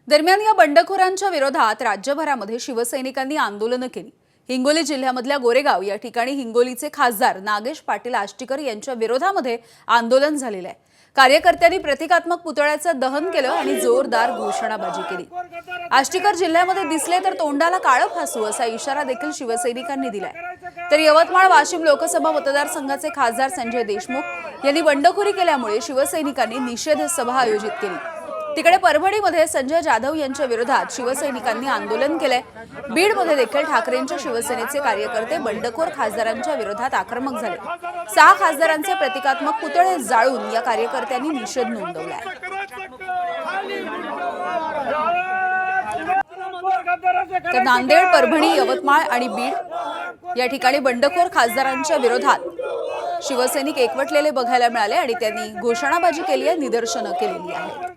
दरम्यान या बंडखोरांच्या विरोधात राज्यभरामध्ये शिवसैनिकांनी आंदोलनं केली। हिंगोली जिल्ह्यामधल्या गोरेगाव या ठिकाणी हिंगोलीचे खासदार नागेश पाटील आष्टीकर यांच्या विरोधामध्ये आंदोलन झालेलं आहे। कार्यकर्त्यांनी प्रतिकात्मक पुतळ्याचं दहन केलं आणि जोरदार घोषणाबाजी केली। आष्टीकर जिल्ह्यामध्ये दिसले तर तोंडाला काळं फासू असा इशारा देखील शिवसैनिकांनी दिलाय। तर यवतमाळ वाशिम लोकसभा मतदारसंघाचे खासदार संजय देशमुख यांनी बंडखोरी केल्यामुळे शिवसैनिकांनी निषेध सभा आयोजित केली। तिकडे परभणीमध्ये संजय जाधव यांच्या विरोधात शिवसैनिकांनी आंदोलन केलंय। बीडमध्ये देखील ठाकरेंच्या शिवसेनेचे कार्यकर्ते बंडखोर खासदारांच्या विरोधात आक्रमक झाले। 6 खासदारांचे प्रतिकात्मक पुतळे जाळून या कार्यकर्त्यांनी निषेध नोंदवलाय। तर नांदेड, परभणी, यवतमाळ आणि बीड या ठिकाणी बंडखोर खासदारांच्या विरोधात शिवसैनिक एकवटलेले बघायला मिळाले आणि त्यांनी घोषणाबाजी केली आहे, निदर्शनं केलेली आहेत।